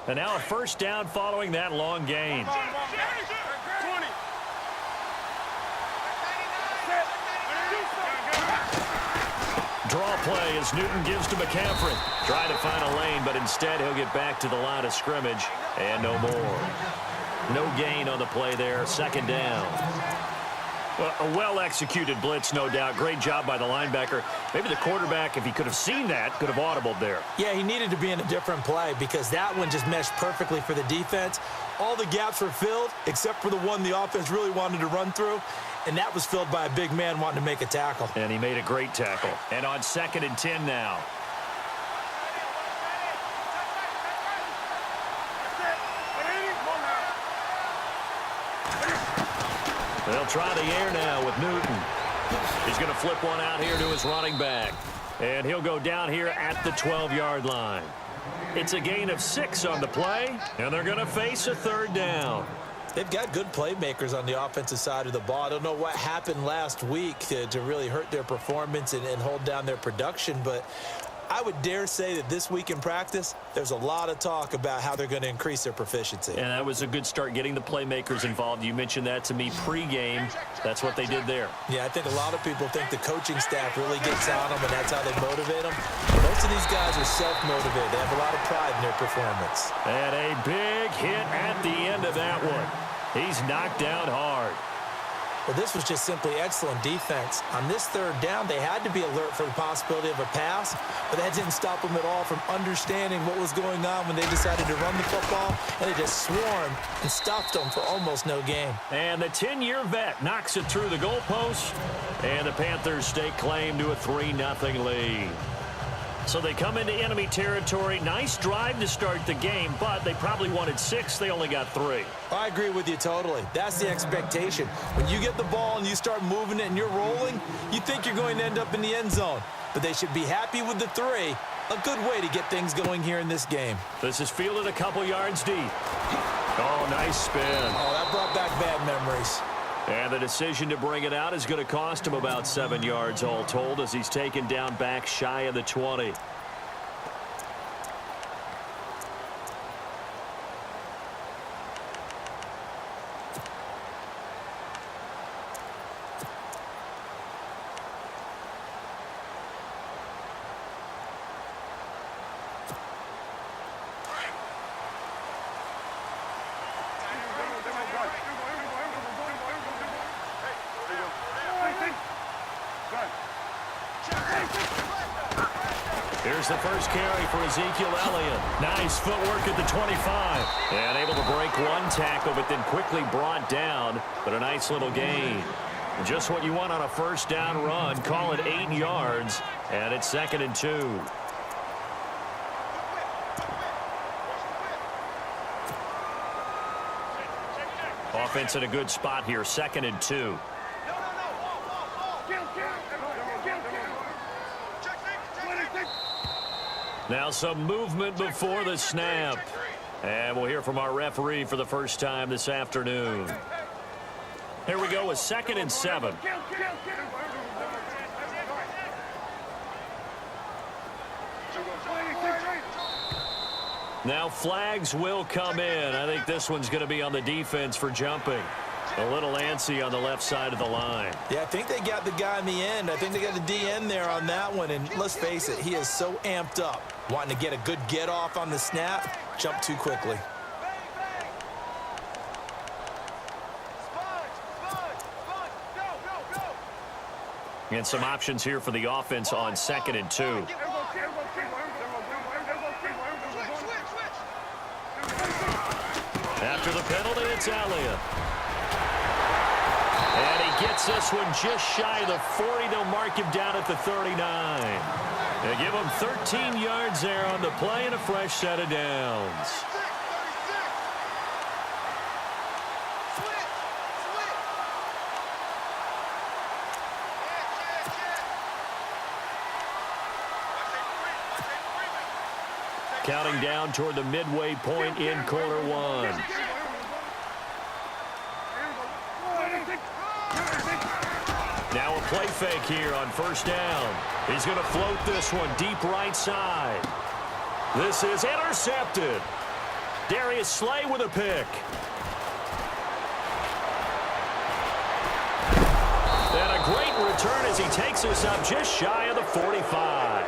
And now a first down following that long gain. Draw play as Newton gives to McCaffrey. Trying to find a lane, but instead he'll get back to the line of scrimmage. And no more. No gain on the play there. Second down. Well, a well-executed blitz, no doubt. Great job by the linebacker. Maybe the quarterback, if he could have seen that, could have audibled there. Yeah, he needed to be in a different play because that one just meshed perfectly for the defense. All the gaps were filled except for the one the offense really wanted to run through, and that was filled by a big man wanting to make a tackle. And he made a great tackle. And on 2nd and 10 now. They'll try the air now with Newton. He's going to flip one out here to his running back. And he'll go down here at the 12-yard line. It's a gain of 6 on the play, and they're going to face a 3rd down. They've got good playmakers on the offensive side of the ball. I don't know what happened last week to really hurt their performance and hold down their production, but I would dare say that this week in practice, there's a lot of talk about how they're going to increase their proficiency. And that was a good start getting the playmakers involved. You mentioned that to me pregame. That's what they did there. Yeah, I think a lot of people think the coaching staff really gets on them, and that's how they motivate them. Most of these guys are self-motivated. They have a lot of pride in their performance. And a big hit at the end of that one. He's knocked down hard. Well, this was just simply excellent defense. On this 3rd down, they had to be alert for the possibility of a pass, but that didn't stop them at all from understanding what was going on when they decided to run the football, and they just swarmed and stopped them for almost no gain. And the 10-year vet knocks it through the goalpost, and the Panthers stake claim to a 3-0 lead. So they come into enemy territory. Nice drive to start the game, but they probably wanted 6. They only got 3. I agree with you totally. That's the expectation. When you get the ball and you start moving it and you're rolling, you think you're going to end up in the end zone. But they should be happy with the 3. A good way to get things going here in this game. This is fielded a couple yards deep. Oh, nice spin. Oh, that brought back bad memories. And the decision to bring it out is going to cost him about 7 yards all told as he's taken down back shy of the 20. Here's the first carry for Ezekiel Elliott. Nice footwork at the 25. And able to break one tackle, but then quickly brought down. But a nice little gain. Just what you want on a first down run. Call it 8 yards. And it's 2nd and 2. Offense in a good spot here. 2nd and 2. Now some movement before the snap. And we'll hear from our referee for the first time this afternoon. Here we go with 2nd and 7. Now flags will come in. I think this one's going to be on the defense for jumping. A little antsy on the left side of the line. Yeah, I think they got the guy in the end. I think they got the DN there on that one. And let's face it, he is so amped up, wanting to get a good get off on the snap, jump too quickly. And some options here for the offense on 2nd and 2. After the penalty, it's Elliott. And he gets this one just shy of the 40. They'll mark him down at the 39. They give him 13 yards there on the play and a fresh set of downs. Counting down toward the midway point in quarter one. Now a play fake here on first down. He's going to float this one deep right side. This is intercepted. Darius Slay with a pick. And a great return as he takes us up just shy of the 45.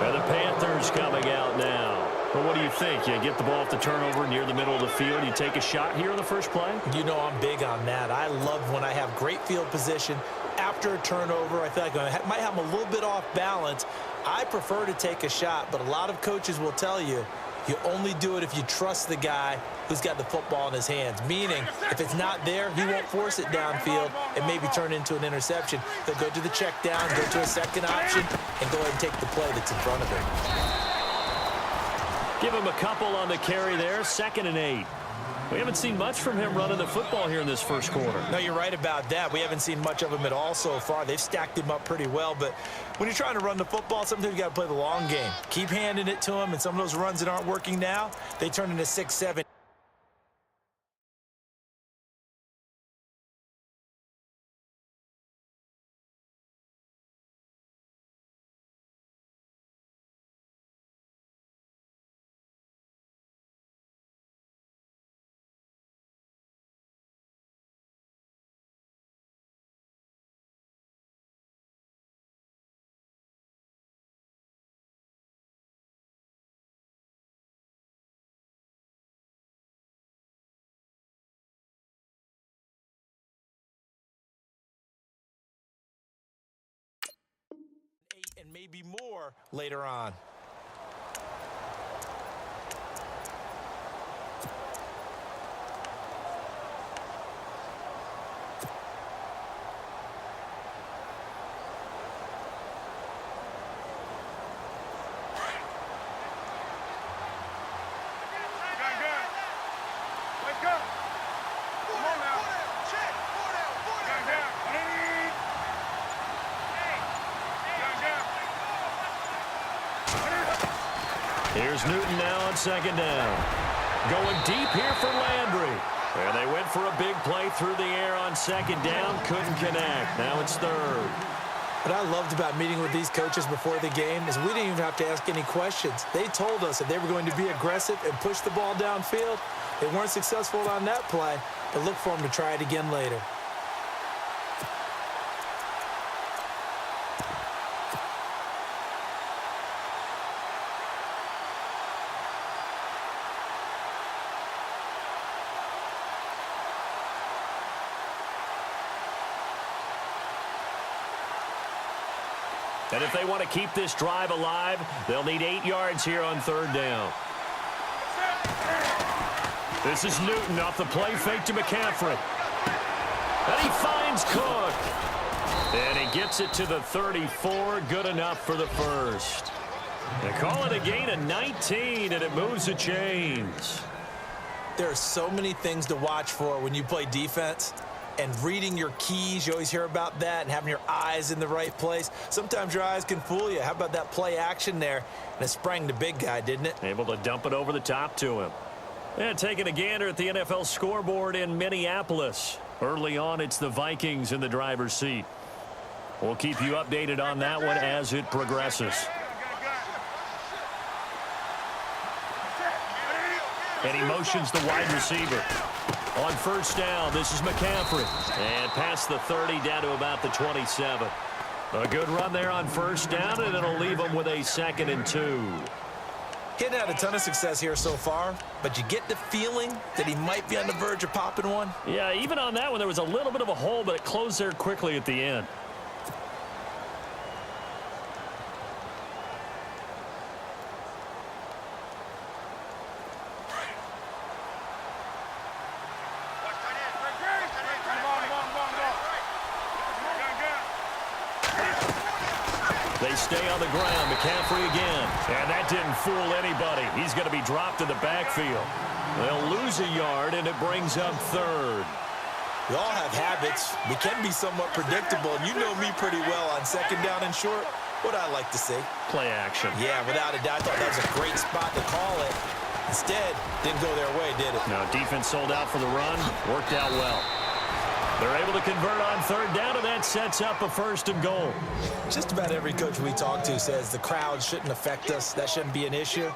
And the Panthers coming out now. Well, what do you think? You get the ball off the turnover near the middle of the field. You take a shot here in the first play? You know I'm big on that. I love when I have great field position. After a turnover, I feel like I might have them a little bit off balance. I prefer to take a shot, but a lot of coaches will tell you, you only do it if you trust the guy who's got the football in his hands. Meaning, if it's not there, he won't force it downfield and maybe turn into an interception. He'll go to the check down, go to a second option, and go ahead and take the play that's in front of him. Give him a couple on the carry there, 2nd and 8. We haven't seen much from him running the football here in this first quarter. No, you're right about that. We haven't seen much of him at all so far. They've stacked him up pretty well, but when you're trying to run the football, sometimes you got to play the long game. Keep handing it to him, and some of those runs that aren't working now, they turn into 6, 7. And maybe more later on. Here's Newton now on 2nd down. Going deep here for Landry. And they went for a big play through the air on 2nd down. Couldn't connect. Now it's 3rd. What I loved about meeting with these coaches before the game is we didn't even have to ask any questions. They told us that they were going to be aggressive and push the ball downfield. They weren't successful on that play, but look for them to try it again later. And if they want to keep this drive alive, they'll need 8 yards here on 3rd down. This is Newton off the play fake to McCaffrey. And he finds Cook. And he gets it to the 34. Good enough for the first. They call it a gain of 19, and it moves the chains. There are so many things to watch for when you play defense. And reading your keys, you always hear about that, and having your eyes in the right place. Sometimes your eyes can fool you. How about that play action there? And it sprang the big guy, didn't it? Able to dump it over the top to him. And taking a gander at the NFL scoreboard in Minneapolis. Early on, it's the Vikings in the driver's seat. We'll keep you updated on that one as it progresses. And he motions the wide receiver. On 1st down, this is McCaffrey. And past the 30, down to about the 27. A good run there on 1st down, and it'll leave him with a 2nd and 2. He hadn't had a ton of success here so far, but you get the feeling that he might be on the verge of popping one. Yeah, even on that one, there was a little bit of a hole, but it closed there quickly at the end. They stay on the ground. McCaffrey again. And that didn't fool anybody. He's going to be dropped in the backfield. They'll lose a yard, and it brings up 3rd. We all have habits. We can be somewhat predictable, and you know me pretty well on 2nd down and short. What I like to see. Play action. Yeah, without a doubt. I thought that was a great spot to call it. Instead, didn't go their way, did it? No, defense sold out for the run. Worked out well. They're able to convert on 3rd down, and that sets up a 1st and goal. Just about every coach we talk to says the crowd shouldn't affect us. That shouldn't be an issue.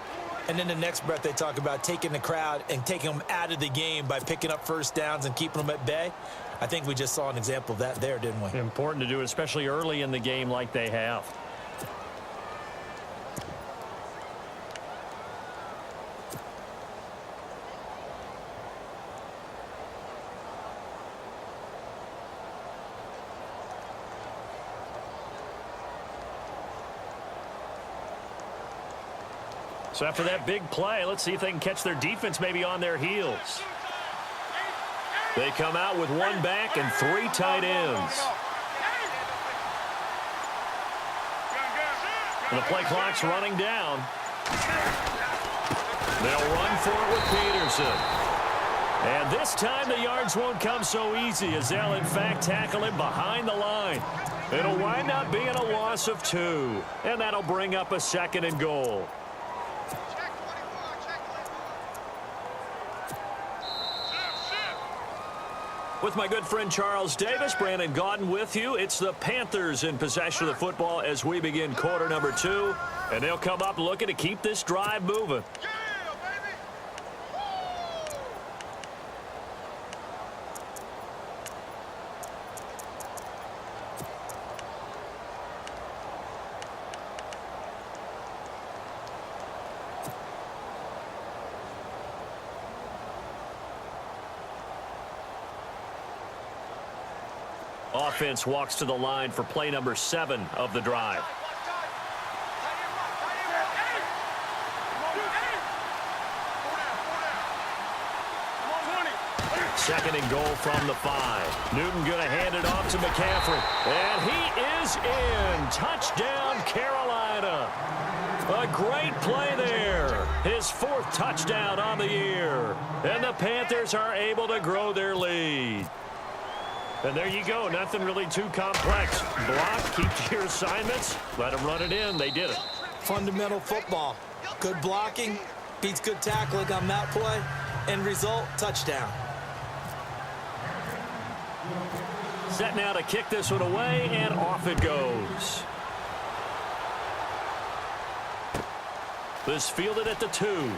And in the next breath, they talk about taking the crowd and taking them out of the game by picking up first downs and keeping them at bay. I think we just saw an example of that there, didn't we? Important to do, especially early in the game like they have. So after that big play, let's see if they can catch their defense maybe on their heels. They come out with one back and 3 tight ends. And the play clock's running down. They'll run for it with Peterson. And this time the yards won't come so easy as they'll in fact tackle him behind the line. It'll wind up being a loss of 2. And that'll bring up a 2nd and goal. With my good friend Charles Davis, Brandon Gaudin with you. It's the Panthers in possession of the football as we begin quarter number 2. And they'll come up looking to keep this drive moving. Offense walks to the line for play number 7 of the drive. Second and goal from the 5. Newton going to hand it off to McCaffrey. And he is in. Touchdown, Carolina. A great play there. His 4th touchdown on the year. And the Panthers are able to grow their lead. And there you go. Nothing really too complex. Block, keep to your assignments. Let them run it in. They did it. Fundamental football. Good blocking beats good tackling on that play. End result, touchdown. Set now to kick this one away, and off it goes. This fielded at the 2.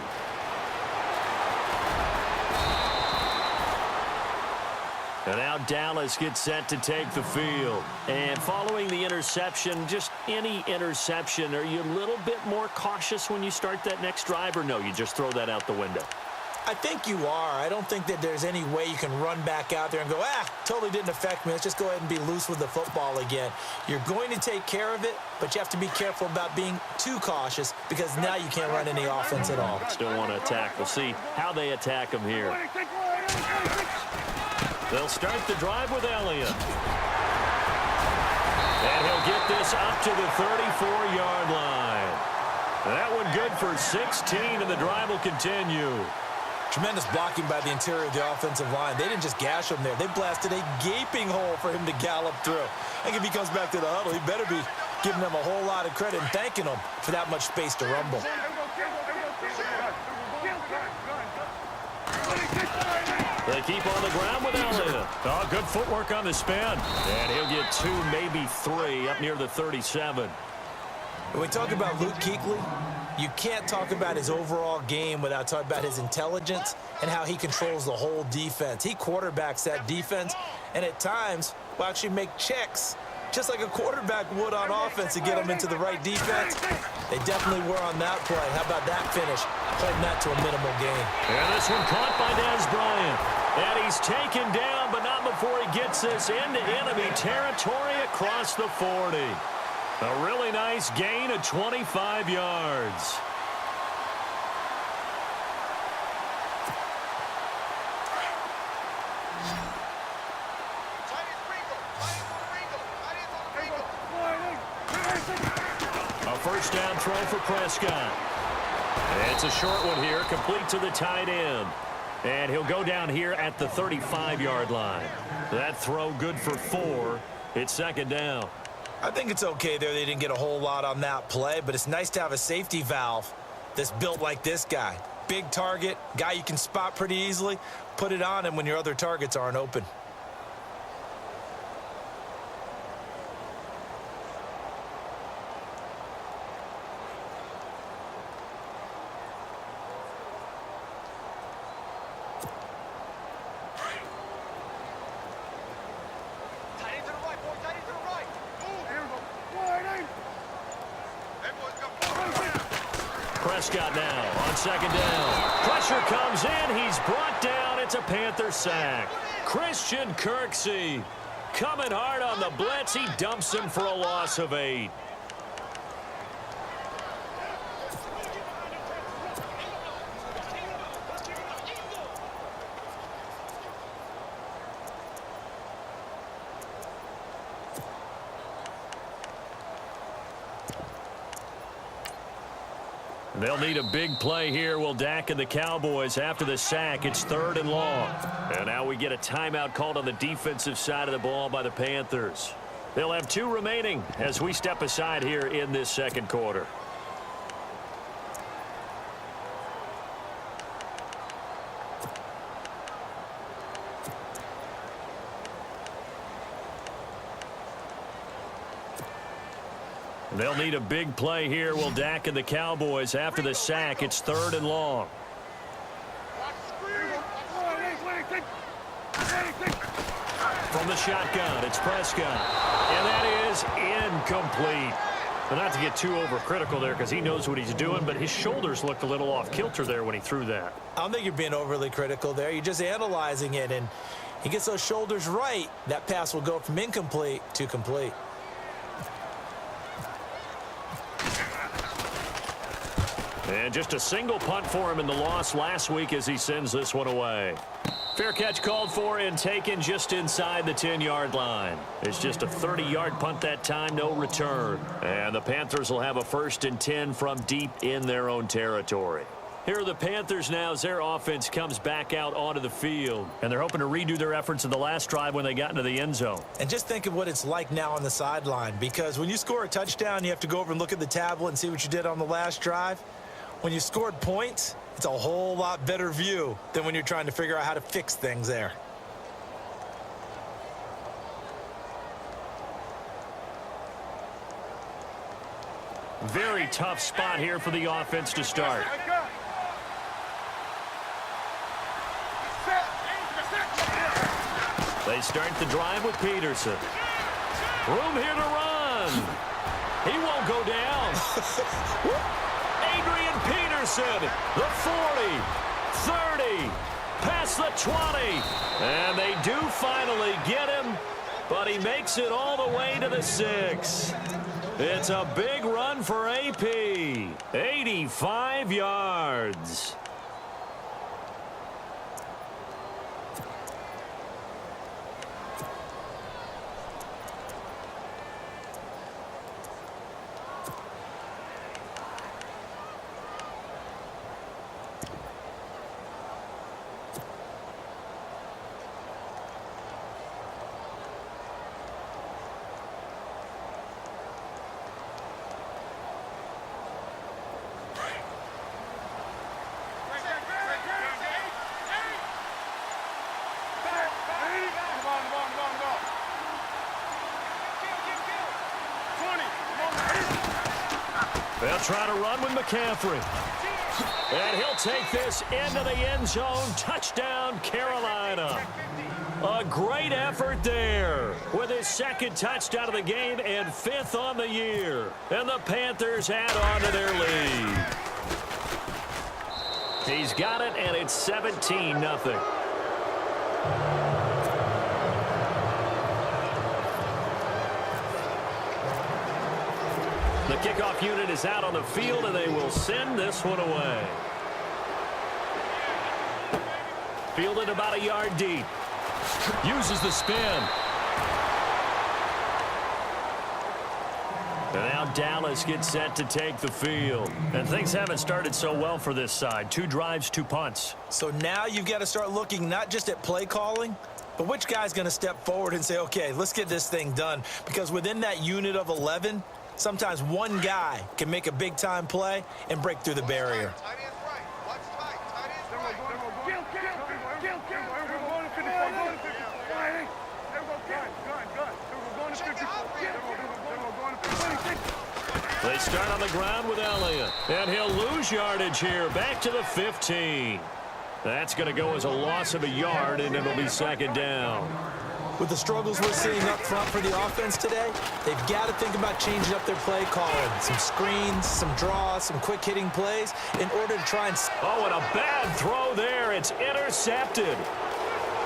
And now Dallas gets set to take the field. And following the interception, just any interception, are you a little bit more cautious when you start that next drive, or no, you just throw that out the window? I think you are. I don't think that there's any way you can run back out there and go, totally didn't affect me. Let's just go ahead and be loose with the football again. You're going to take care of it, but you have to be careful about being too cautious because now you can't run any offense at all. Still want to attack. We'll see how they attack them here. They'll start the drive with Elliott. And he'll get this up to the 34-yard line. That one good for 16, and the drive will continue. Tremendous blocking by the interior of the offensive line. They didn't just gash him there. They blasted a gaping hole for him to gallop through. I think if he comes back to the huddle, he better be giving them a whole lot of credit and thanking them for that much space to rumble. They keep on the ground with Elliott. Oh, good footwork on the spin. And he'll get 2, maybe 3, up near the 37. When we talk about Luke Kuechly, you can't talk about his overall game without talking about his intelligence and how he controls the whole defense. He quarterbacks that defense, and at times will actually make checks, just like a quarterback would on offense to get them into the right defense. They definitely were on that play. How about that finish? Holding that to a minimal gain. And this one caught by Dez Bryant. And he's taken down, but not before he gets this into enemy territory across the 40. A really nice gain of 25 yards. A first down throw for Prescott. It's a short one here, complete to the tight end. And he'll go down here at the 35-yard line. That throw good for 4. It's second down. I think it's okay there. They didn't get a whole lot on that play, but it's nice to have a safety valve that's built like this guy. Big target, guy you can spot pretty easily. Put it on him when your other targets aren't open. Prescott now on second down. Pressure comes in. He's brought down. It's a Panther sack. Christian Kirksey coming hard on the blitz. He dumps him for a loss of 8. They'll need a big play here. Will Dak and the Cowboys after the sack. It's 3rd and long. And now we get a timeout called on the defensive side of the ball by the Panthers. They'll have 2 remaining as we step aside here in this second quarter. They'll need a big play here. Will Dak and the Cowboys after the sack. It's 3rd and long. From the shotgun, it's Prescott. And that is incomplete. But not to get too overcritical there because he knows what he's doing, but his shoulders looked a little off kilter there when he threw that. I don't think you're being overly critical there. You're just analyzing it, and he gets those shoulders right. That pass will go from incomplete to complete. And just a single punt for him in the loss last week as he sends this one away. Fair catch called for and taken just inside the 10-yard line. It's just a 30-yard punt that time, no return. And the Panthers will have a 1st and 10 from deep in their own territory. Here are the Panthers now as their offense comes back out onto the field. And they're hoping to redo their efforts in the last drive when they got into the end zone. And just think of what it's like now on the sideline, because when you score a touchdown, you have to go over and look at the tablet and see what you did on the last drive. When you scored points, it's a whole lot better view than when you're trying to figure out how to fix things there. Very tough spot here for the offense to start. They start the drive with Peterson. Room here to run. He won't go down. Adrian Peterson, the 40, 30, past the 20. And they do finally get him, but he makes it all the way to the 6. It's a big run for AP. 85 yards. They'll try to run with McCaffrey. And he'll take this into the end zone. Touchdown, Carolina. A great effort there with his 2nd touchdown of the game and 5th on the year. And the Panthers add on to their lead. He's got it, and it's 17-0. The kickoff unit is out on the field, and they will send this one away. Fielded about a yard deep. Uses the spin. And now Dallas gets set to take the field. And things haven't started so well for this side. 2 drives, 2 punts. So now you've got to start looking not just at play calling, but which guy's going to step forward and say, okay, let's get this thing done. Because within that unit of 11, sometimes one guy can make a big-time play and break through the barrier. They start on the ground with Elliott. And he'll lose yardage here. Back to the 15. That's going to go as a loss of a yard, and it'll be 2nd down. With the struggles we're seeing up front for the offense today, they've got to think about changing up their play calling. Some screens, some draws, some quick-hitting plays in order to try and... Oh, and a bad throw there. It's intercepted.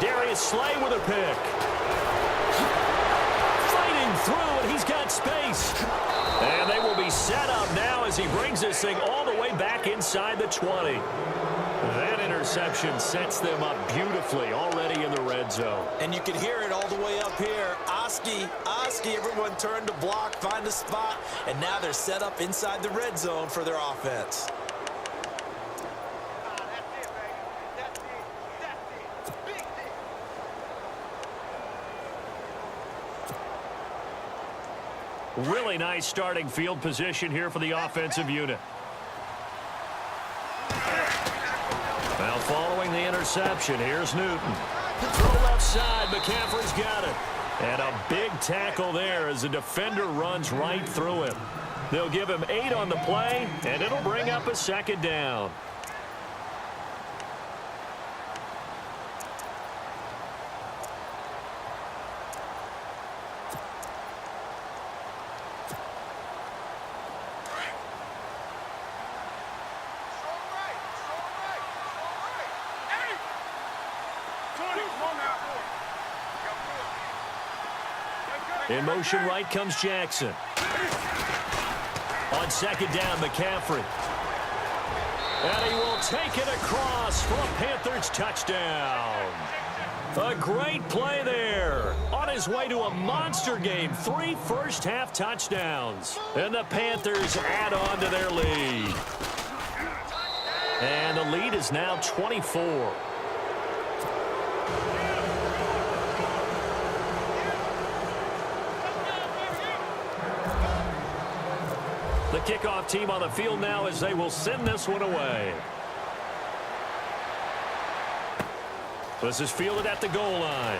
Darius Slay with a pick. Fighting through, and he's got space. And they will be set up now as he brings this thing all the way back inside the 20. That interception sets them up beautifully already in the red zone. And you can hear it all the way up here. Oski, everyone turned to block, find a spot, and now they're set up inside the red zone for their offense. Really nice starting field position here for the offensive unit. Now following the interception, here's Newton. Throw left side, McCaffrey's got it. And a big tackle there as the defender runs right through him. They'll give him 8 on the play, and it'll bring up a second down. In motion right comes Jackson. On second down, McCaffrey. And he will take it across for a Panthers touchdown. A great play there. On his way to a monster game. 3 first-half touchdowns. And the Panthers add on to their lead. And the lead is now 24. The kickoff team on the field now as they will send this one away. This is fielded at the goal line.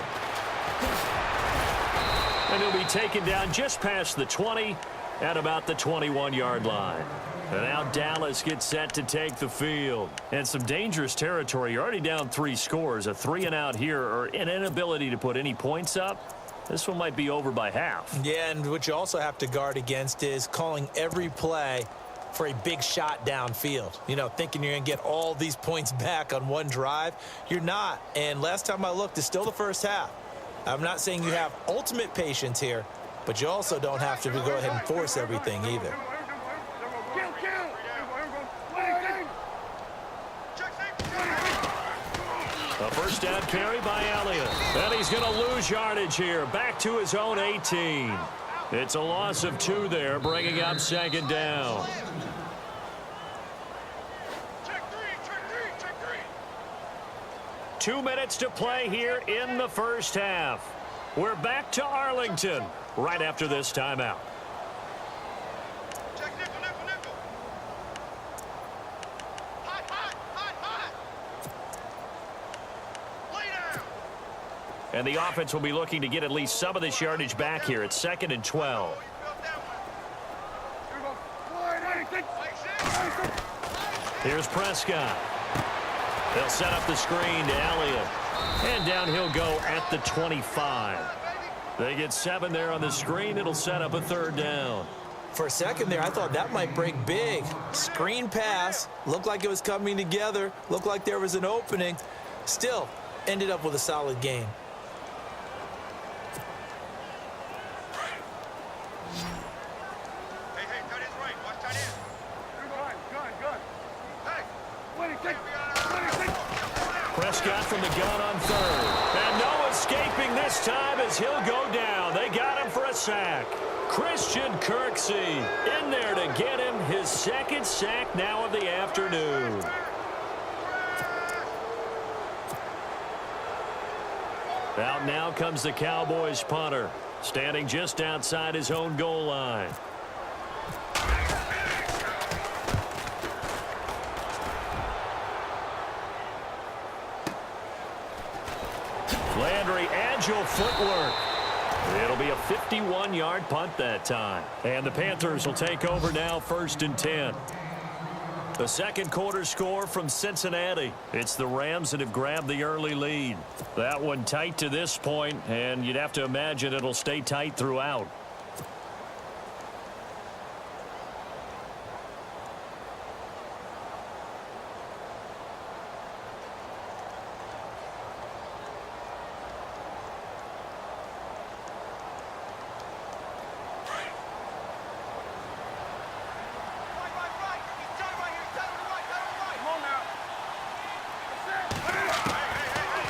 And he'll be taken down just past the 20 at about the 21-yard line. And now Dallas gets set to take the field. And some dangerous territory. You're already down 3 scores. A 3-and-out here or an inability to put any points up. This one might be over by half. Yeah, and what you also have to guard against is calling every play for a big shot downfield. You know, thinking you're going to get all these points back on one drive. You're not. And last time I looked, it's still the first half. I'm not saying you have ultimate patience here, but you also don't have to go ahead and force everything either. A first down carry by Elliott. And he's going to lose yardage here. Back to his own 18. It's a loss of 2 there, bringing up second down. Check 3. 2 minutes to play here in the first half. We're back to Arlington right after this timeout. Check nickel. Hot. Lay down. And the offense will be looking to get at least some of this yardage back here. It's 2nd and 12. Here's Prescott. They'll set up the screen to Elliott. And down he'll go at the 25. They get 7 there on the screen. It'll set up a 3rd down. For a second there, I thought that might break big. Screen pass. Looked like it was coming together. Looked like there was an opening. Still, ended up with a solid game. Hey, tight end's right. Watch tight end. Good. Hey. Prescott from the gun on 3rd. And no escaping this time as he'll go down. They got him for a sack. Christian Kirksey in there to get him his 2nd sack now of the afternoon. Out now comes the Cowboys punter, standing just outside his own goal line. Landry, agile footwork. It'll be a 51-yard punt that time. And the Panthers will take over now 1st and 10. The second quarter score from Cincinnati. It's the Rams that have grabbed the early lead. That one tight to this point, and you'd have to imagine it'll stay tight throughout.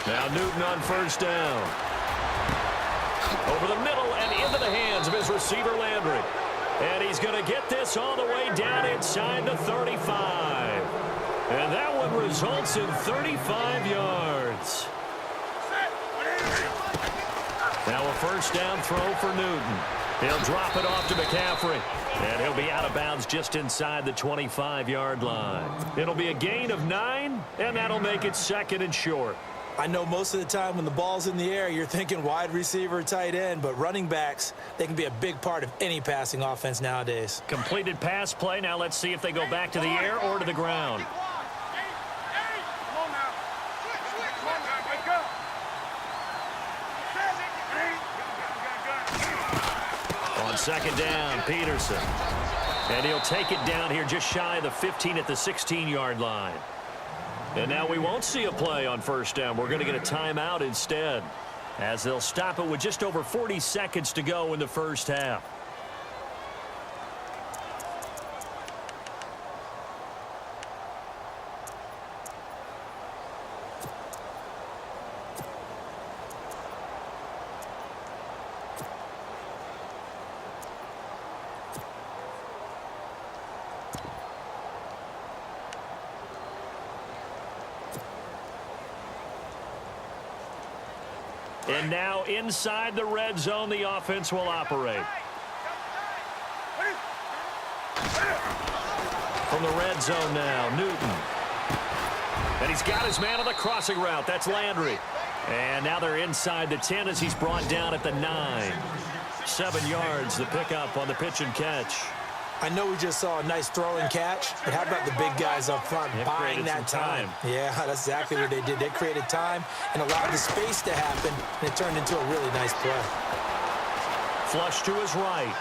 Now Newton on first down. Over the middle and into the hands of his receiver Landry. And he's going to get this all the way down inside the 35. And that one results in 35 yards. Now a first down throw for Newton. He'll drop it off to McCaffrey. And he'll be out of bounds just inside the 25-yard line. It'll be a gain of 9, and that'll make it second and short. I know most of the time when the ball's in the air, you're thinking wide receiver, tight end, but running backs, they can be a big part of any passing offense nowadays. Completed pass play. Now let's see if they go back to the air or to the ground. On second down, Peterson. And he'll take it down here just shy of the 15 at the 16-yard line. And now we won't see a play on first down. We're going to get a timeout instead, as they'll stop it with just over 40 seconds to go in the first half. And now inside the red zone, the offense will operate. From the red zone now, Newton. And he's got his man on the crossing route. That's Landry. And now they're inside the 10 as he's brought down at the 9. 7 yards, the pickup on the pitch and catch. I know we just saw a nice throw and catch, but how about the big guys up front buying that time? Yeah, that's exactly what they did. They created time and allowed the space to happen, and it turned into a really nice play. Flush to his right.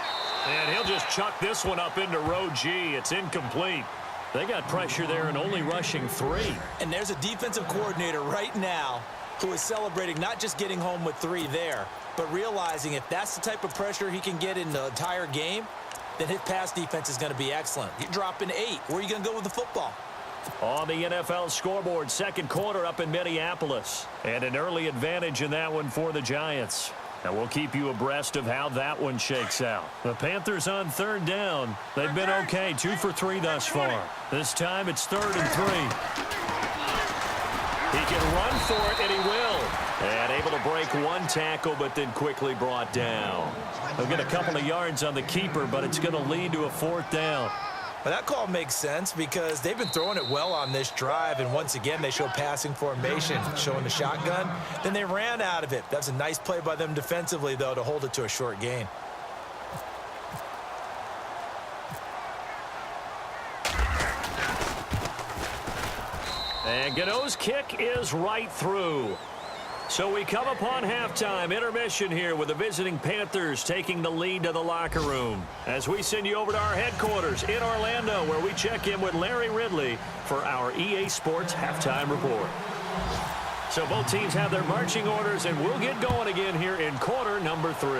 And he'll just chuck this one up into row G. It's incomplete. They got pressure there and only rushing 3. And there's a defensive coordinator right now who is celebrating not just getting home with 3 there, but realizing if that's the type of pressure he can get in the entire game, then his pass defense is going to be excellent. You're dropping 8. Where are you going to go with the football? On the NFL scoreboard, second quarter up in Minneapolis. And an early advantage in that one for the Giants. And we'll keep you abreast of how that one shakes out. The Panthers on third down. They've been okay, 2 for 3 thus far. This time it's 3rd and 3. He can run for it, and he will. And able to break 1 tackle, but then quickly brought down. He'll get a couple of yards on the keeper, but it's going to lead to a 4th down. Well, that call makes sense because they've been throwing it well on this drive, and once again they show passing formation, showing the shotgun. Then they ran out of it. That's a nice play by them defensively, though, to hold it to a short gain. And Gano's kick is right through. So we come upon halftime intermission here with the visiting Panthers taking the lead to the locker room as we send you over to our headquarters in Orlando, where we check in with Larry Ridley for our EA Sports halftime report. So both teams have their marching orders, and we'll get going again here in quarter number 3.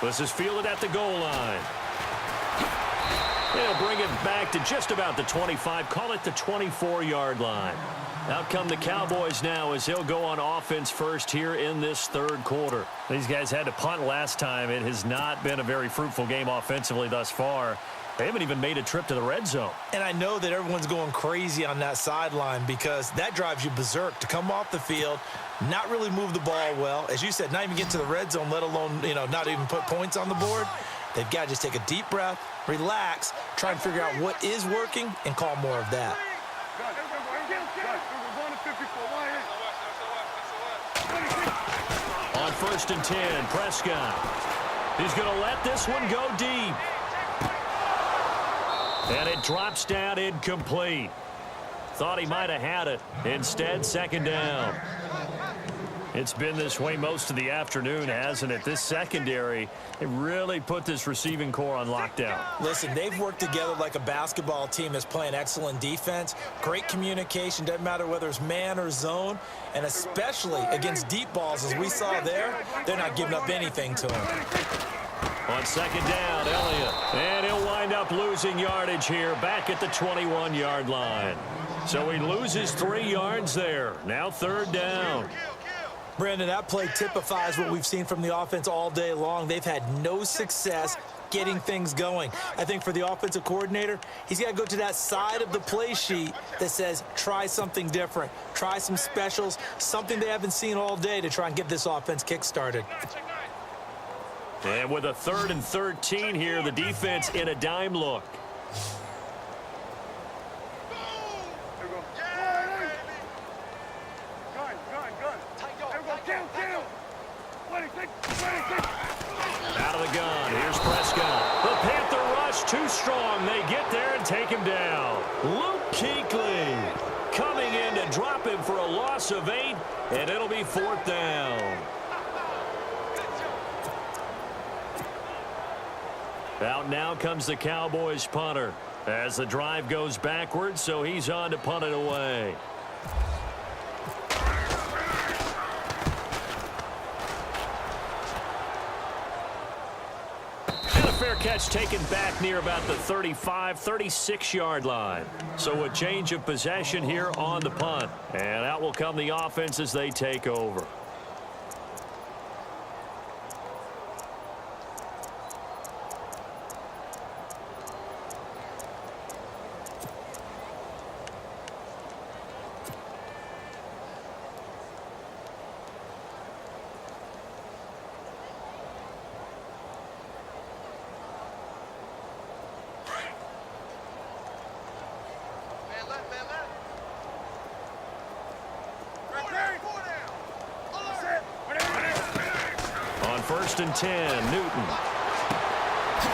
This is fielded at the goal line. They'll bring it back to just about the 25, call it the 24-yard line. Out come the Cowboys now as they'll go on offense first here in this third quarter. These guys had to punt last time. It has not been a very fruitful game offensively thus far. They haven't even made a trip to the red zone. And I know that everyone's going crazy on that sideline because that drives you berserk to come off the field, not really move the ball well. As you said, not even get to the red zone, let alone, not even put points on the board. They've got to just take a deep breath, relax, try and figure out what is working, and call more of that. On 1st and 10, Prescott. He's going to let this one go deep. And it drops down incomplete. Thought he might have had it. Instead, second down. It's been this way most of the afternoon, hasn't it? This secondary, it really put this receiving core on lockdown. Listen, they've worked together like a basketball team that's playing excellent defense. Great communication, doesn't matter whether it's man or zone. And especially against deep balls, as we saw there, they're not giving up anything to him. On second down, Elliott. And he'll wind up losing yardage here back at the 21-yard line. So he loses 3 yards there. Now third down. Brandon, that play typifies what we've seen from the offense all day long. They've had no success getting things going. I think for the offensive coordinator, he's got to go to that side of the play sheet that says try something different, try some specials, something they haven't seen all day to try and get this offense kick-started. And with a 3rd and 13 here, the defense in a dime look. Out of the gun, here's Prescott. The Panther rush too strong. They get there and take him down. Luke Kuechly coming in to drop him for a loss of 8, and it'll be 4th down. Out now comes the Cowboys punter as the drive goes backwards, so he's on to punt it away. Fair catch taken back near about the 35, 36-yard line. So a change of possession here on the punt. And out will come the offense as they take over. First and 10, Newton.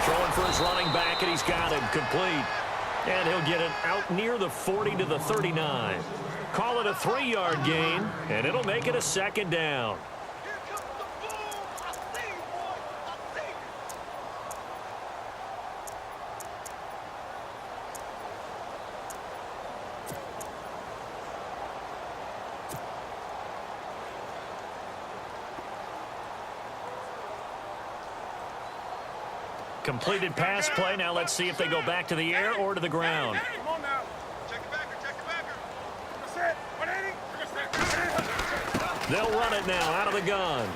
Throwing for his running back, and he's got him complete. And he'll get it out near the 40 to the 39. Call it a 3-yard gain, and it'll make it a second down. Completed pass play. Now let's see if they go back to the air or to the ground. They'll run it now out of the gun.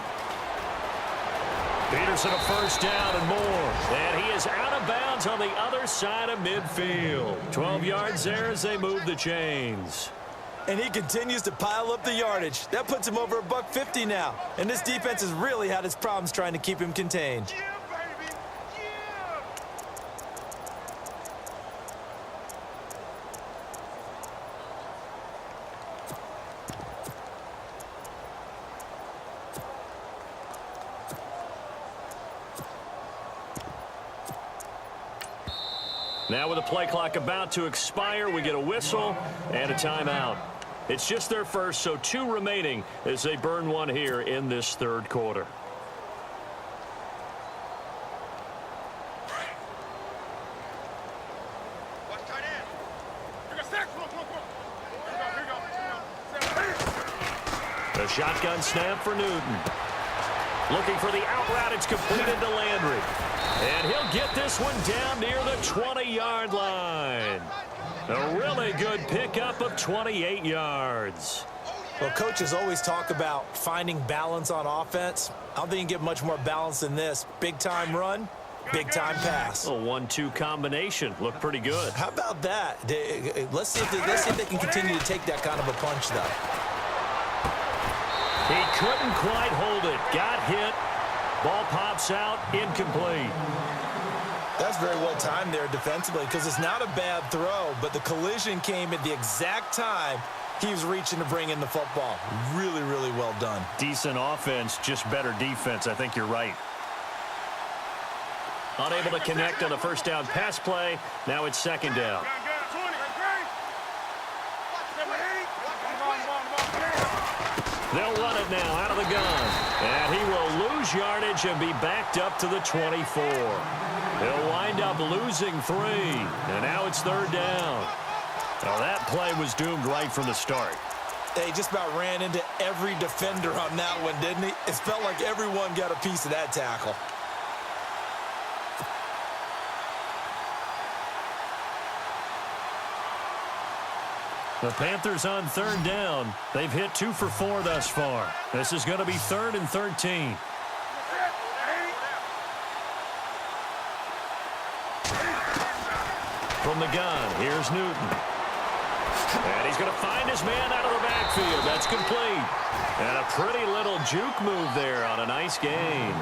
Peterson a first down and more. And he is out of bounds on the other side of midfield. 12 yards there as they move the chains. And he continues to pile up the yardage. That puts him over $150 now. And this defense has really had its problems trying to keep him contained. Now with the play clock about to expire, we get a whistle and a timeout. It's just their first, so 2 remaining as they burn one here in this third quarter. The shotgun snap for Newton. Looking for the out route. It's completed to Landry. And he'll get this one down near the 20-yard line. A really good pickup of 28 yards. Well, coaches always talk about finding balance on offense. I don't think you can get much more balance than this. Big-time run, big-time pass. A 1-2 combination. Looked pretty good. How about that? Let's see if they can continue to take that kind of a punch, though. He couldn't quite hold it. Got hit. Ball pops out, incomplete. That's very well timed there defensively because it's not a bad throw, but the collision came at the exact time he was reaching to bring in the football. Really, really well done. Decent offense, just better defense. I think you're right. Unable to connect on the first down pass play. Now it's second down. They'll run it now out of the gun. And he will lose yardage and be backed up to the 24. He'll wind up losing 3. And now it's third down. Now that play was doomed right from the start. They just about ran into every defender on that one, didn't he? It felt like everyone got a piece of that tackle. The Panthers on third down. They've hit 2 for 4 thus far. This is going to be 3rd and 13. From the gun, here's Newton. And he's going to find his man out of the backfield. That's complete. And a pretty little juke move there on a nice gain.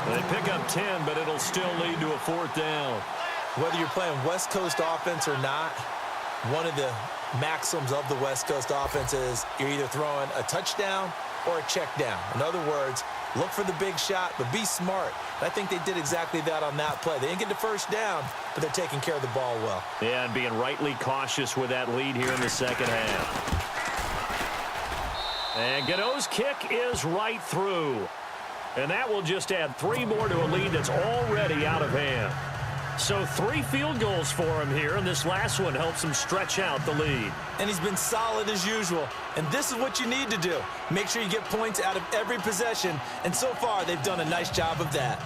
They pick up 10, but it'll still lead to a 4th down. Whether you're playing West Coast offense or not, one of the maxims of the West Coast offense is you're either throwing a touchdown or a check down. In other words, look for the big shot, but be smart. And I think they did exactly that on that play. They didn't get the first down, but they're taking care of the ball well. Yeah, and being rightly cautious with that lead here in the second half. And Gano's kick is right through. And that will just add 3 more to a lead that's already out of hand. So 3 field goals for him here, and this last one helps him stretch out the lead. And he's been solid as usual. And this is what you need to do. Make sure you get points out of every possession. And so far, they've done a nice job of that.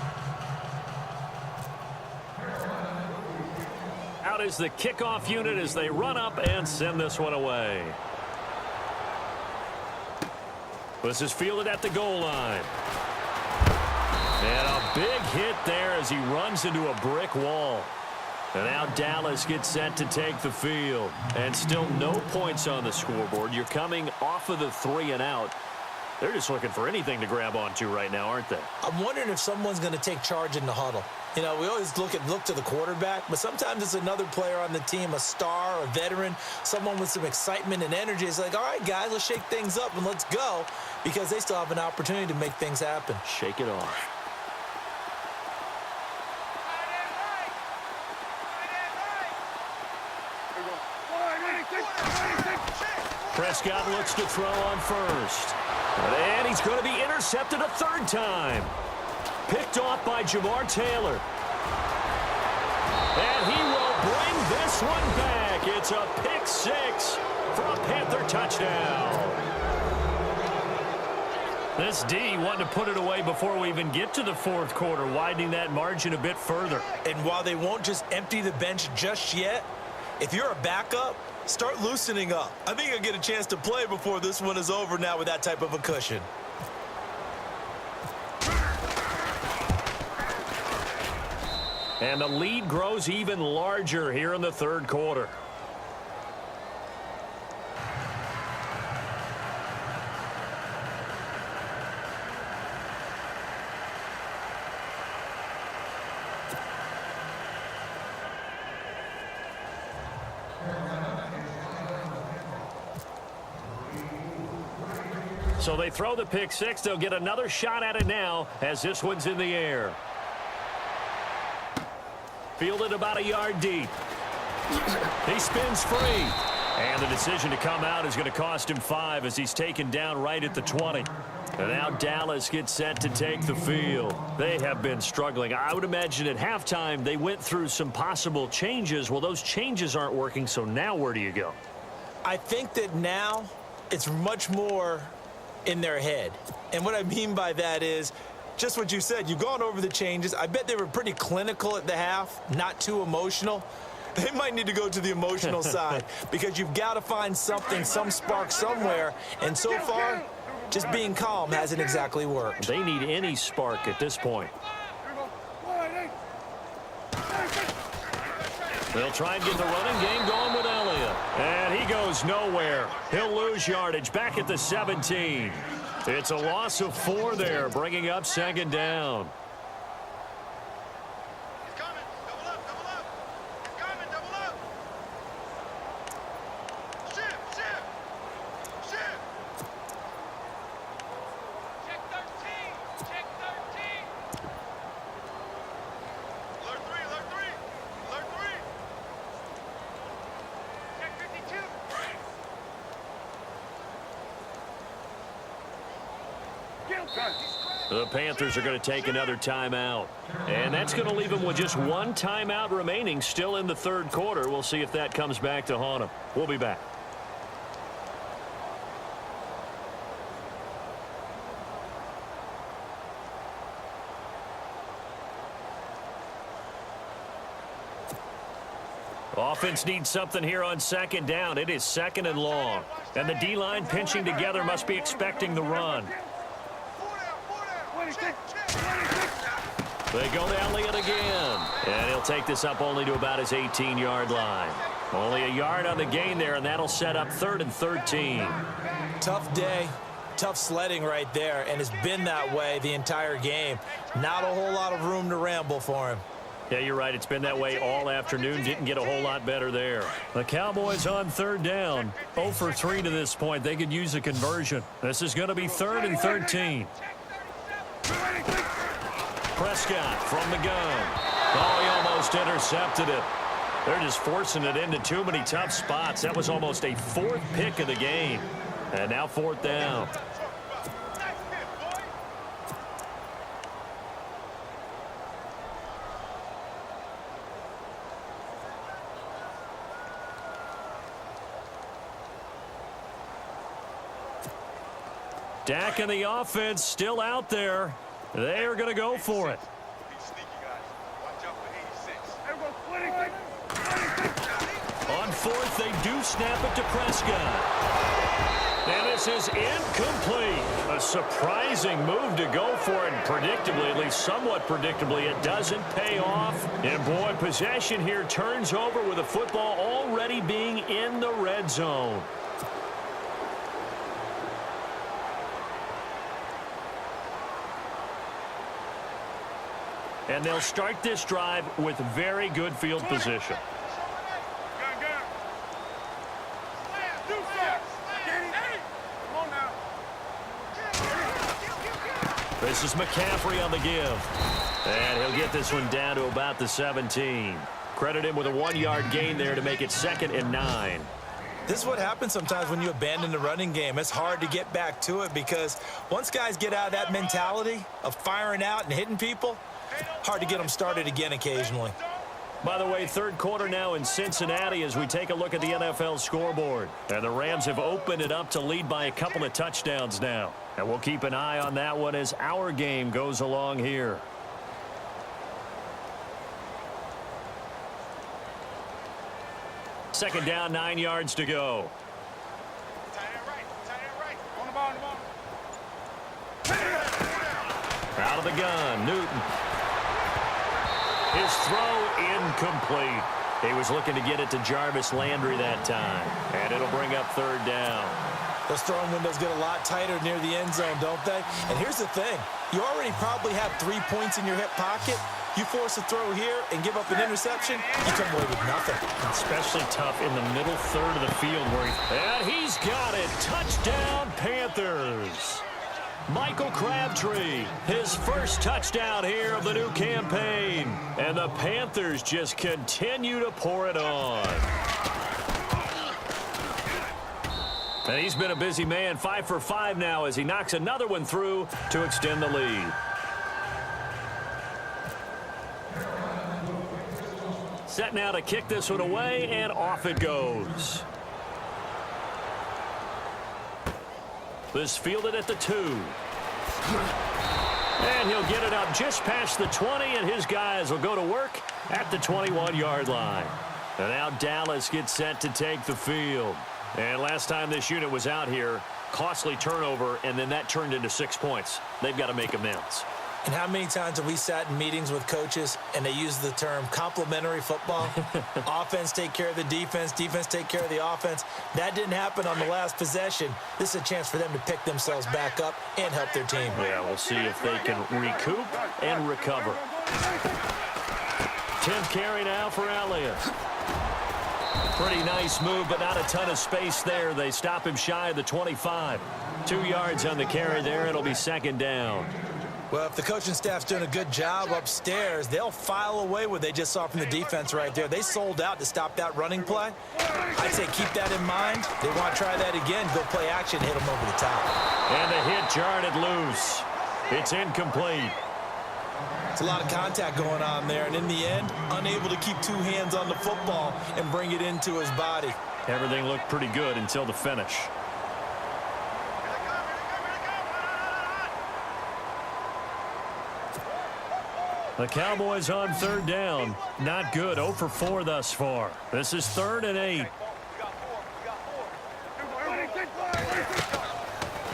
Out is the kickoff unit as they run up and send this one away. This is fielded at the goal line. And a big hit there as he runs into a brick wall. And now Dallas gets set to take the field. And still no points on the scoreboard. You're coming off of the 3 and out. They're just looking for anything to grab onto right now, aren't they? I'm wondering if someone's going to take charge in the huddle. You know, we always look to the quarterback, but sometimes it's another player on the team, a star, a veteran, someone with some excitement and energy. It's like, all right, guys, let's shake things up and let's go, because they still have an opportunity to make things happen. Shake it off. Prescott looks to throw on first. And he's going to be intercepted a 3rd time. Picked off by Jamar Taylor. And he will bring this one back. It's a pick 6 for a Panther touchdown. This D wanted to put it away before we even get to the 4th quarter, widening that margin a bit further. And while they won't just empty the bench just yet, if you're a backup, start loosening up. I think you'll get a chance to play before this one is over now with that type of a cushion. And the lead grows even larger here in the 3rd quarter. So they throw the pick 6. They'll get another shot at it now as this one's in the air. Fielded about a yard deep. He spins free. And the decision to come out is going to cost him 5 as he's taken down right at the 20. And now Dallas gets set to take the field. They have been struggling. I would imagine at halftime they went through some possible changes. Well, those changes aren't working, so now where do you go? I think that now it's much more in their head. And what I mean by that is just what you said. You've gone over the changes. I bet they were pretty clinical at the half, not too emotional. They might need to go to the emotional side because you've got to find something, some spark somewhere. And so far, just being calm hasn't exactly worked. They need any spark at this point. They'll try and get the running game going with Elliott. And he goes nowhere. He'll lose yardage back at the 17. It's a loss of 4 there, bringing up 2nd down. The Panthers are going to take another timeout. And that's going to leave them with just one timeout remaining still in the third quarter. We'll see if that comes back to haunt them. We'll be back. Offense needs something here on second down. It is second and long. And the D-line pinching together must be expecting the run. They go to Elliott again. And he'll take this up only to about his 18-yard line. Only a yard on the gain there, and that'll set up 3rd and 13. Tough day. Tough sledding right there, and it's been that way the entire game. Not a whole lot of room to ramble for him. Yeah, you're right. It's been that way all afternoon. Didn't get a whole lot better there. The Cowboys on 3rd down. 0 for 3 to this point. They could use a conversion. This is going to be 3rd and 13. Prescott from the gun. Oh, he almost intercepted it. They're just forcing it into too many tough spots. That was almost a 4th pick of the game. And now 4th down. Dak and the offense still out there. They are going to go for it. On 4th, they do snap it to Prescott. And this is incomplete. A surprising move to go for it. And predictably, at least somewhat predictably, it doesn't pay off. And boy, possession here turns over with the football already being in the red zone. And they'll start this drive with very good field position. This is McCaffrey on the give. And he'll get this one down to about the 17. Credit him with a 1-yard gain there to make it 2nd and 9. This is what happens sometimes when you abandon the running game. It's hard to get back to it because once guys get out of that mentality of firing out and hitting people, hard to get them started again occasionally. By the way, 3rd quarter now in Cincinnati as we take a look at the NFL scoreboard. And the Rams have opened it up to lead by a couple of touchdowns now. And we'll keep an eye on that one as our game goes along here. Second down, 9 yards to go. Out of the gun, Newton. His throw incomplete. He was looking to get it to Jarvis Landry that time. And it'll bring up 3rd down. Those throwing windows get a lot tighter near the end zone, don't they? And here's the thing. You already probably have 3 points in your hip pocket. You force a throw here and give up an interception, you come away with nothing. Especially tough in the middle third of the field where and he's got it. Touchdown, Panthers. Michael Crabtree, his first touchdown here of the new campaign. And the Panthers just continue to pour it on. And he's been a busy man, 5 for 5 now as he knocks another one through to extend the lead. Set now to kick this one away, and off it goes. This fielded at the 2. And he'll get it up just past the 20, and his guys will go to work at the 21-yard line. And now Dallas gets set to take the field. And last time this unit was out here, costly turnover, and then that turned into 6 points. They've got to make amends. And how many times have we sat in meetings with coaches and they use the term complementary football? Offense take care of the defense, defense take care of the offense. That didn't happen on the last possession. This is a chance for them to pick themselves back up and help their team. Yeah, we'll see if they can recoup and recover. 10th carry now for Elliott. Pretty nice move, but not a ton of space there. They stop him shy of the 25. 2 yards on the carry there. It'll be 2nd down. Well, if the coaching staff's doing a good job upstairs, they'll file away what they just saw from the defense right there. They sold out to stop that running play. I'd say keep that in mind. They want to try that again. Go play action, hit them over the top. And the hit jarred it loose. It's incomplete. It's a lot of contact going on there, and in the end, unable to keep two hands on the football and bring it into his body. Everything looked pretty good until the finish. The Cowboys on third down. Not good. 0 for 4 thus far. This is 3rd and 8.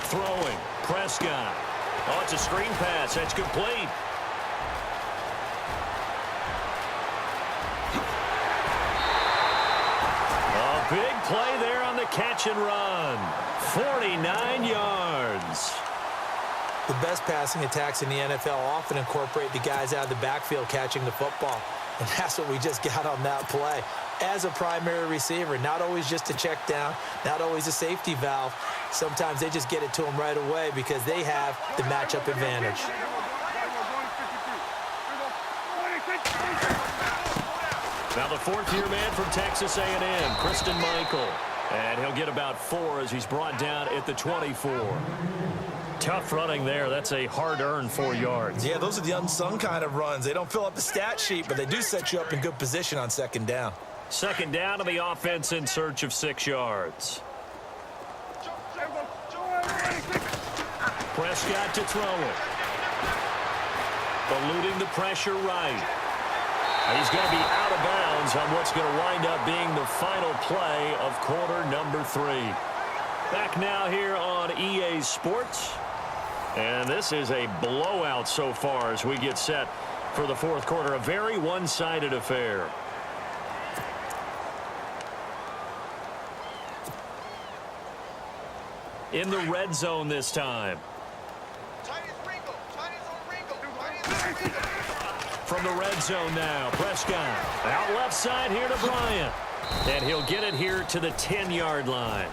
Throwing. Prescott. Oh, it's a screen pass. That's complete. A big play there on the catch and run. 49 yards. The best passing attacks in the NFL often incorporate the guys out of the backfield catching the football. And that's what we just got on that play. As a primary receiver, not always just a check down, not always a safety valve. Sometimes they just get it to them right away because they have the matchup advantage. Now the fourth-year man from Texas A&M, Christian Michael. And he'll get about 4 as he's brought down at the 24. Tough running there. That's a hard-earned 4 yards. Yeah, those are the unsung kind of runs. They don't fill up the stat sheet, but they do set you up in good position on second down. Second down to the offense in search of 6 yards. Prescott to throw it. Eluding the pressure right. He's going to be out of bounds on what's going to wind up being the final play of quarter number 3. Back now here on EA Sports. And this is a blowout so far as we get set for the fourth quarter. A very one-sided affair. In the red zone this time. From the red zone now, Prescott. Out left side here to Bryant. And he'll get it here to the 10-yard line.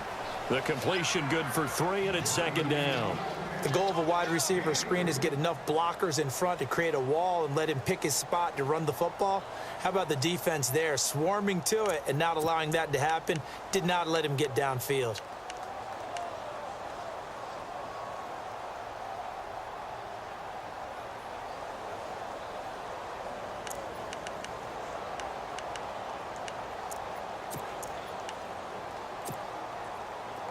The completion good for 3, and it's second down. The goal of a wide receiver screen is get enough blockers in front to create a wall and let him pick his spot to run the football. How about the defense there, swarming to it and not allowing that to happen? Did not let him get downfield.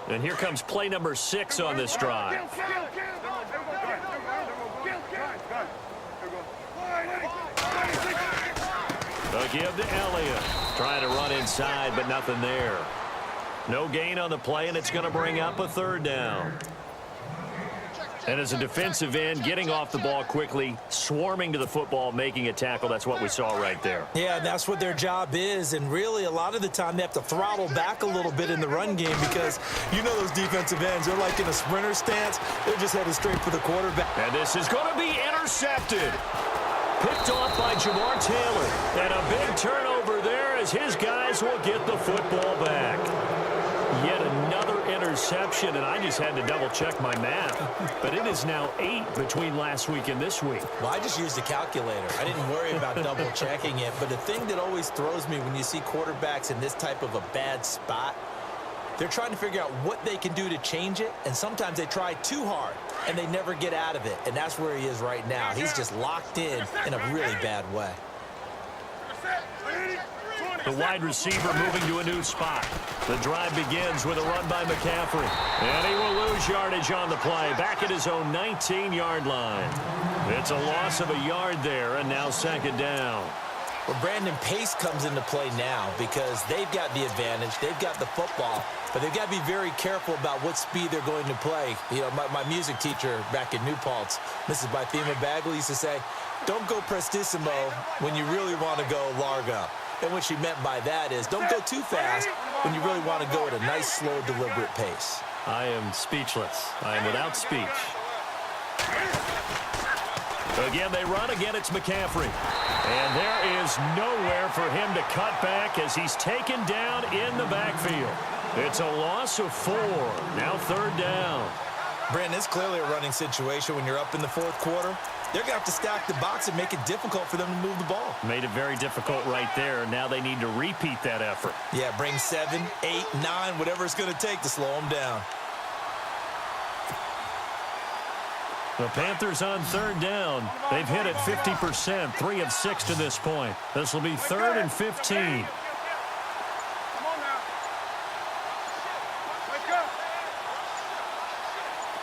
And here comes play number 6 on this drive. A give to Elliott. Trying to run inside, but nothing there. No gain on the play, and it's going to bring up a third down. And as a defensive end, getting off the ball quickly, swarming to the football, making a tackle, that's what we saw right there. Yeah, that's what their job is, and really a lot of the time they have to throttle back a little bit in the run game because you know those defensive ends, they're like in a sprinter stance. They're just headed straight for the quarterback. And this is going to be intercepted. Picked off by Jamar Taylor. And a big turnover there as his guys will get the football back. Yet another interception, and I just had to double-check my math. But it is now 8 between last week and this week. Well, I just used a calculator. I didn't worry about double-checking it. But the thing that always throws me when you see quarterbacks in this type of a bad spot, they're trying to figure out what they can do to change it, and sometimes they try too hard, and they never get out of it. And that's where he is right now. He's just locked in a really bad way. The wide receiver moving to a new spot. The drive begins with a run by McCaffrey. And he will lose yardage on the play. Back at his own 19-yard line. It's a loss of a yard there, and now second down. Well, Brandon, pace comes into play now because they've got the advantage. They've got the football. But they've got to be very careful about what speed they're going to play. You know, my music teacher back in New Paltz, Mrs. Bythema Bagley, used to say, don't go prestissimo when you really want to go largo. And what she meant by that is don't go too fast when you really want to go at a nice, slow, deliberate pace. I am speechless. I am without speech. Again, they run. Again, it's McCaffrey. And there is nowhere for him to cut back as he's taken down in the backfield. It's a loss of 4. Now third down. Brandon, it's clearly a running situation when you're up in the fourth quarter. They're going to have to stack the box and make it difficult for them to move the ball. Made it very difficult right there. Now they need to repeat that effort. Yeah, bring 7, 8, 9, whatever it's going to take to slow them down. The Panthers on third down. They've hit it 50%, 3 of 6 to this point. This will be 3rd and 15. Come on now. Wake up.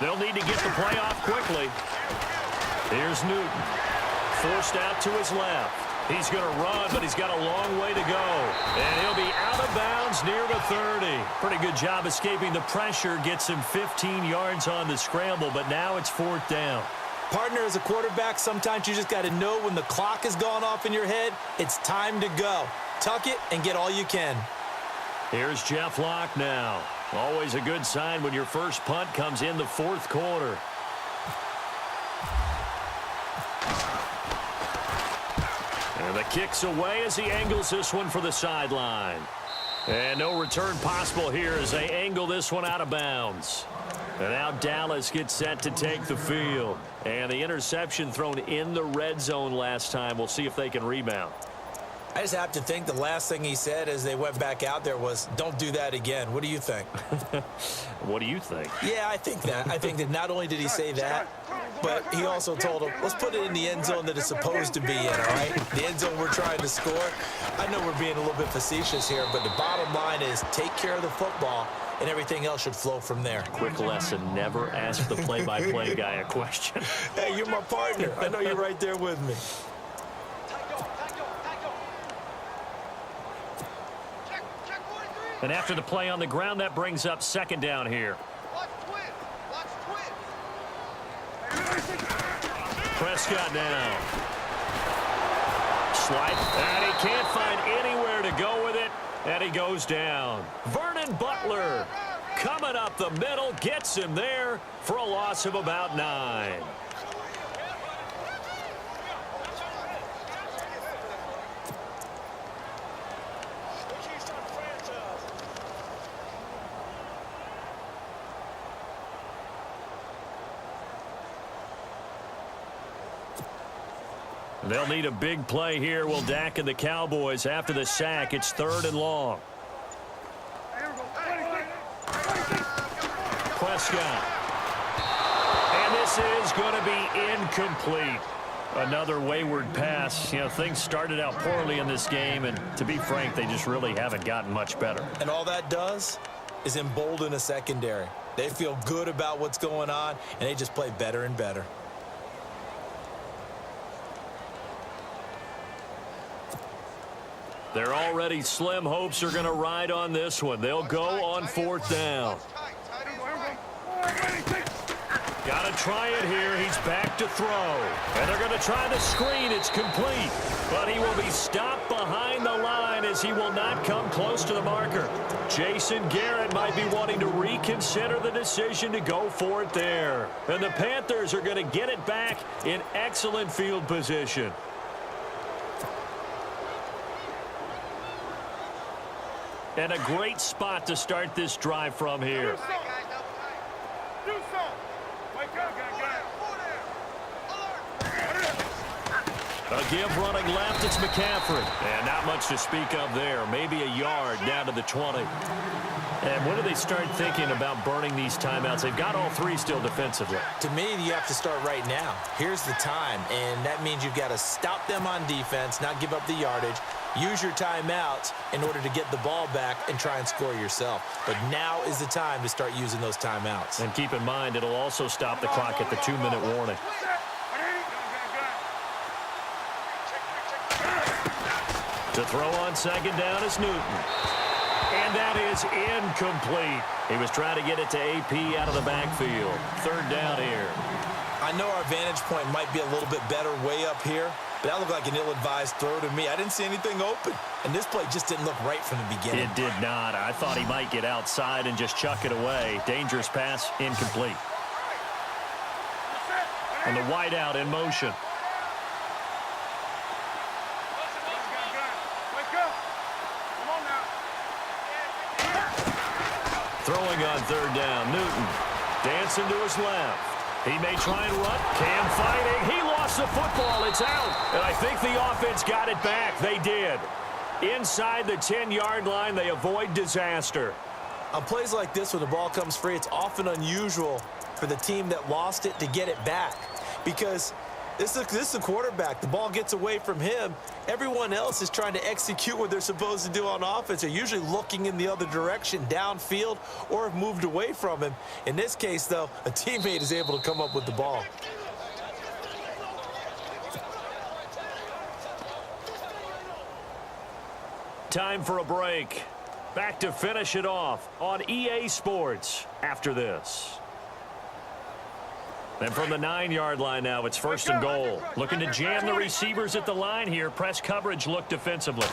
They'll need to get the play off quickly. Here's Newton. Forced out to his left. He's going to run, but he's got a long way to go. And he'll be out of bounds near the 30. Pretty good job escaping the pressure. Gets him 15 yards on the scramble, but now it's 4th down. Partner, as a quarterback, sometimes you just got to know when the clock has gone off in your head, it's time to go. Tuck it and get all you can. Here's Jeff Locke now. Always a good sign when your first punt comes in the 4th quarter. And the kick's away as he angles this one for the sideline. And no return possible here as they angle this one out of bounds. And now Dallas gets set to take the field. And the interception thrown in the red zone last time. We'll see if they can rebound. I just have to think the last thing he said as they went back out there was, don't do that again. What do you think? What do you think? Yeah, I think that. I think that not only did he say that, but he also told him, let's put it in the end zone that it's supposed to be in, all right? The end zone we're trying to score. I know we're being a little bit facetious here, but the bottom line is take care of the football, and everything else should flow from there. Quick lesson, never ask the play-by-play guy a question. Hey, you're my partner. I know you're right there with me. And after the play on the ground, that brings up 2nd down here. Prescott now. Slide, and he can't find anywhere to go with it, and he goes down. Vernon Butler coming up the middle, gets him there for a loss of about 9. They'll need a big play here. Will Dak and the Cowboys after the sack. It's 3rd and long. Prescott. And this is going to be incomplete. Another wayward pass. You know, things started out poorly in this game, and to be frank, they just really haven't gotten much better. And all that does is embolden a secondary. They feel good about what's going on, and they just play better and better. They're already slim hopes are going to ride on this one. They'll go on 4th down. Got to try it here. He's back to throw. And they're going to try the screen. It's complete. But he will be stopped behind the line as he will not come close to the marker. Jason Garrett might be wanting to reconsider the decision to go for it there. And the Panthers are going to get it back in excellent field position. And a great spot to start this drive from here. A give running left, it's McCaffrey. And not much to speak of there. Maybe a yard down to the 20. And when do they start thinking about burning these timeouts? They've got all 3 still defensively. To me, you have to start right now. Here's the time, and that means you've got to stop them on defense, not give up the yardage. Use your timeouts in order to get the ball back and try and score yourself. But now is the time to start using those timeouts. And keep in mind, it'll also stop the clock at the 2-minute warning. To throw on 2nd down is Newton. And that is incomplete. He was trying to get it to AP out of the backfield. 3rd down here. I know our vantage point might be a little bit better way up here, but that looked like an ill-advised throw to me. I didn't see anything open, and this play just didn't look right from the beginning. It did not. I thought he might get outside and just chuck it away. Dangerous pass, incomplete. And the wideout in motion. Throwing on 3rd down, Newton. Dancing to his left. He may try and run. Cam fighting. He lost the football. It's out. And I think the offense got it back. They did. Inside the 10-yard line, they avoid disaster. On plays like this, when the ball comes free, it's often unusual for the team that lost it to get it back because this is a quarterback. The ball gets away from him. Everyone else is trying to execute what they're supposed to do on offense. They're usually looking in the other direction, downfield, or have moved away from him. In this case, though, a teammate is able to come up with the ball. Time for a break. Back to finish it off on EA Sports after this. And from the 9-yard line now, it's 1st and goal. Looking to jam the receivers at the line here. Press coverage look defensively.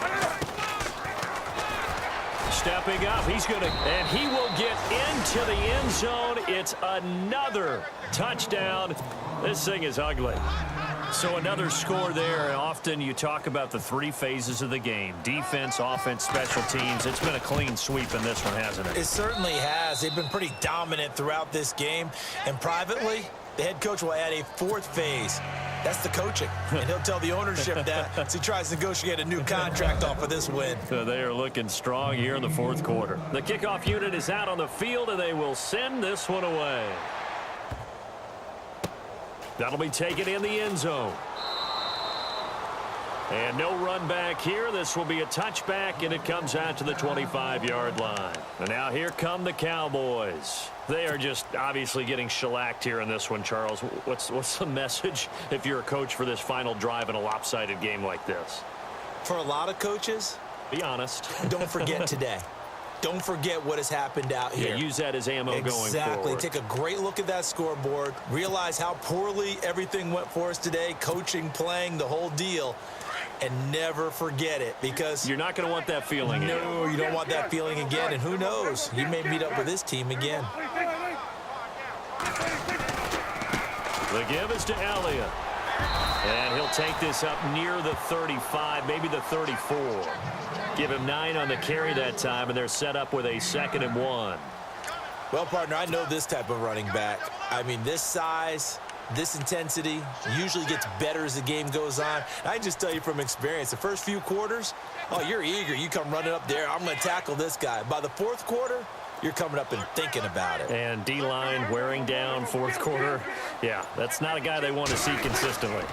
Stepping up, he's going to, and he will get into the end zone. It's another touchdown. This thing is ugly. So another score there. Often you talk about the 3 phases of the game. Defense, offense, special teams. It's been a clean sweep in this one, hasn't it? It certainly has. They've been pretty dominant throughout this game. And privately, the head coach will add a 4th phase. That's the coaching. And he'll tell the ownership that as he tries to negotiate a new contract off of this win. So they are looking strong here in the 4th quarter. The kickoff unit is out on the field, and they will send this one away. That'll be taken in the end zone. And no run back here. This will be a touchback, and it comes out to the 25-yard line. And now here come the Cowboys. They are just obviously getting shellacked here in this one, Charles. What's the message if you're a coach for this final drive in a lopsided game like this? For a lot of coaches, be honest. Don't forget today. Don't forget what has happened out here. Yeah, use that as ammo going forward. Exactly. Take a great look at that scoreboard. Realize how poorly everything went for us today. Coaching, playing, the whole deal. And never forget it because you're not going to want that feeling again. No, you don't want that feeling again. And who knows? He may meet up with his team again. The give is to Elliott. And he'll take this up near the 35, maybe the 34. Give him 9 on the carry that time, and they're set up with a 2nd and 1. Well, partner, I know this type of running back. I mean, this size, this intensity usually gets better as the game goes on. And I just tell you from experience, the first few quarters, oh, you're eager. You come running up there. I'm going to tackle this guy. By the 4th quarter, you're coming up and thinking about it. And D-line wearing down 4th quarter. Yeah, that's not a guy they want to see consistently.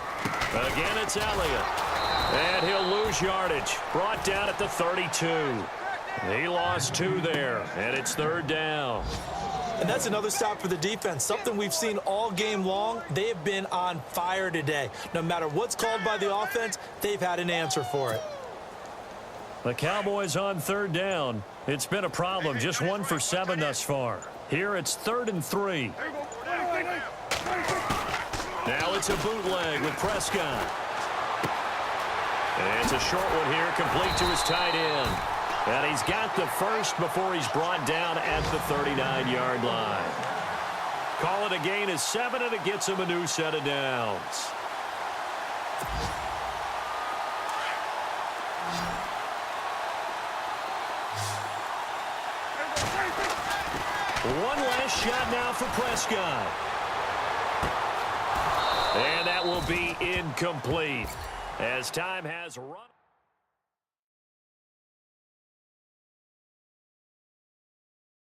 Again, it's Elliott. And he'll lose yardage. Brought down at the 32. He lost 2 there, and it's 3rd down. And that's another stop for the defense. Something we've seen all game long. They have been on fire today. No matter what's called by the offense, they've had an answer for it. The Cowboys on 3rd down. It's been a problem. Just 1 for 7 thus far. Here it's 3rd and 3. Now it's a bootleg with Prescott. And it's a short one here, complete to his tight end. And he's got the first before he's brought down at the 39-yard line. Call it a gain of 7, and it gets him a new set of downs. One last shot now for Prescott. And that will be incomplete as time has run.